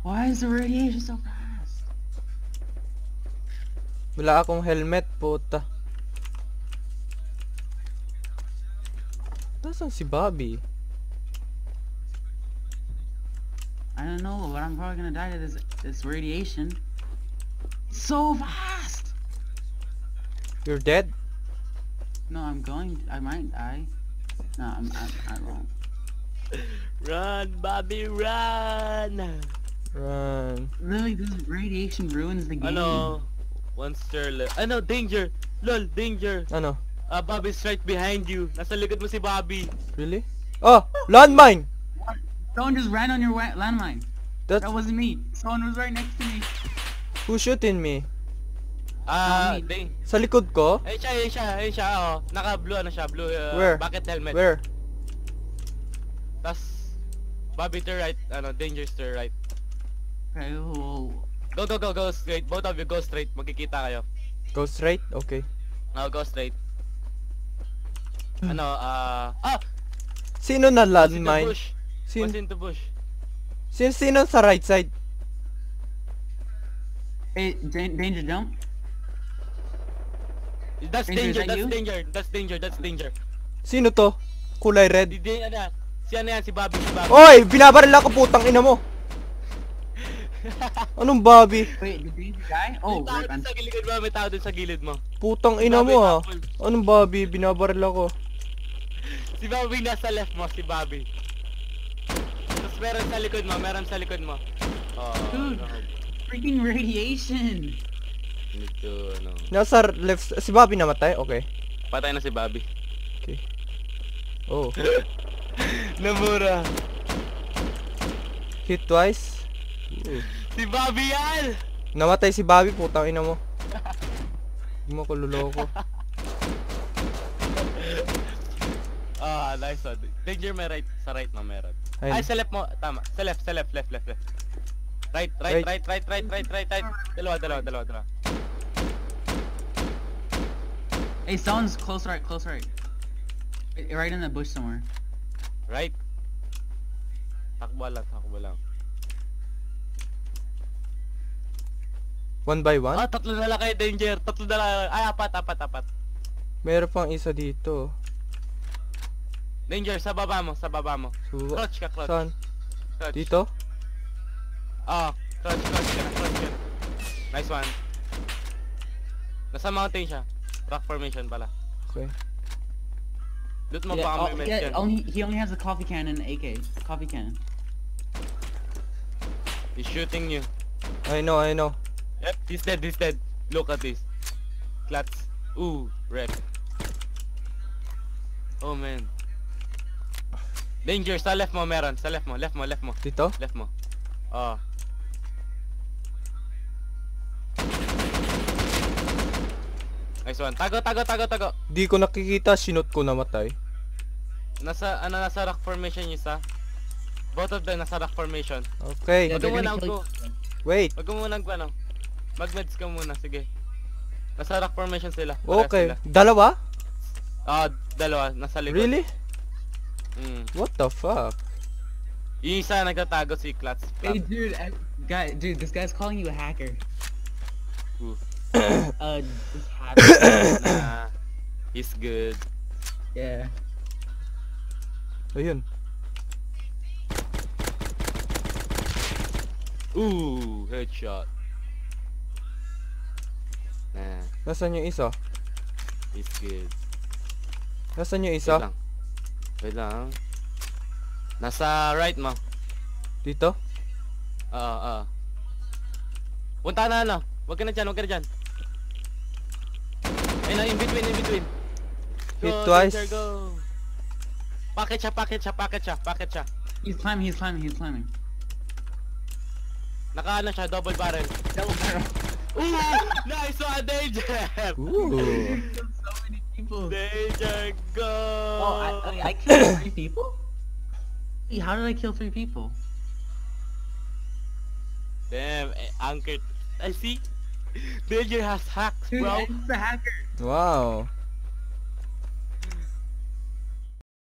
Why is the radiation so fast? Wala akong helmet, puta. Nasaan si Bobby? I don't know, but I'm probably gonna die to this radiation. So fast! You're dead? No, I might die. No, I won't. Run, Bobby, run! Run. Literally, this radiation ruins the game. Ano? One star left. Ano? Danger! Lol, danger! Ano? Bobby's right behind you. Nasa likod mo si Bobby. Really? Oh! Landmine! Someone just ran on your landmine. That... That wasn't me. Someone was right next to me. Who's shooting me? Ding. Sa likod ko? Ayun siya, oh. Naka-blue, ano siya, blue, Where? bucket helmet. Where? Tas, Bobby to right, ano, dangerous to right. Okay, whoa. Go straight. Both of you go straight. Magkikita kayo. Go straight? Okay. Go straight. Ano, Sino na Once into landmine? bush. Once into bush. Sino sa right side? Hey, danger jump. That's Danger, danger, is that that's danger. Sino to? Kulay red? Si ano yan, si Bobby. Oy! Binabaril ako, putang ina mo! Anong Bobby? Wait, did danger die? Oh, May tao rip, dun sa gilid mo, may tao dun sa gilid mo. Putang ina mo ha. Anong Bobby? Binabaril ako. Si Bobby nasa left mo, si Bobby. Tapos meron sa likod mo, Oh, Dude. no. freaking radiation. Need to, ano. Nasa left... Si Bobby namatay? Okay. Patay na si Bobby. Okay. Oh. Namura. Hit twice? Ooh. Si Bobby yan! Namatay si Bobby, putang ina mo. Hindi mo ko luloko. Nice one. Danger may right. Sa right mo meron. Ayun. Ay, sa left mo. Tama. Sa left. Right. Dalawa. Hey, someone's close right. Right in the bush somewhere. Right. Takbo lang. One by one? Tatlo na lang kayo, danger. Tatlo na lang. Ay, apat. Meron pang isa dito. Danger, sa baba mo. Suwa. Crouch ka. Saan? Crouch. Dito? Crouch ka. Nice one. Nasa mountain siya. Rock formation pala. Okay. Loot mo baka may meds yan. He only has a coffee can and an AK. Coffee can. He's shooting you. I know. Yep, he's dead. Look at this. Clats. Ooh, wreck. Oh man. Danger, sa left mo meron. Sa left mo. Dito? Left mo. Nice one. Tago. Di ko nakikita, sinot ko namatay. Nasa rock formation yung isa. Both of them nasa rock formation. Okay. Yeah, Wag ka they're muna gonna kill go. Wait. Wag ka muna ano. Mag-meds ka muna, sige. Nasa rock formation sila. Parehas Okay. sila. Dalawa? Dalawa. Nasa likod. Really? What the fuck? Yung isa nagtatago si Clats. Hey, dude, this guy's calling you a hacker. Who? This hacker. Nah, he's good. Yeah. Ayun. Ooh, headshot. Nah, Nasaan yung isa? he's good. Nasaan yung Wait isa? lang. Nasa right mo. Dito? Punta na ano. Wag ka na dyan. Ayun na, in between. Hit Go, twice. Danger, go. Packet siya. He's climbing. Naka ano siya, double barrel. Double barrel. Ooh, nice one, Danger. Ooh. So many people. Danger, go. Oh, I killed 3 people? Hey, how did I kill 3 people? Damn, anchored. I see. Danger has hacks, Dude, bro. I'm just a hacker. Wow.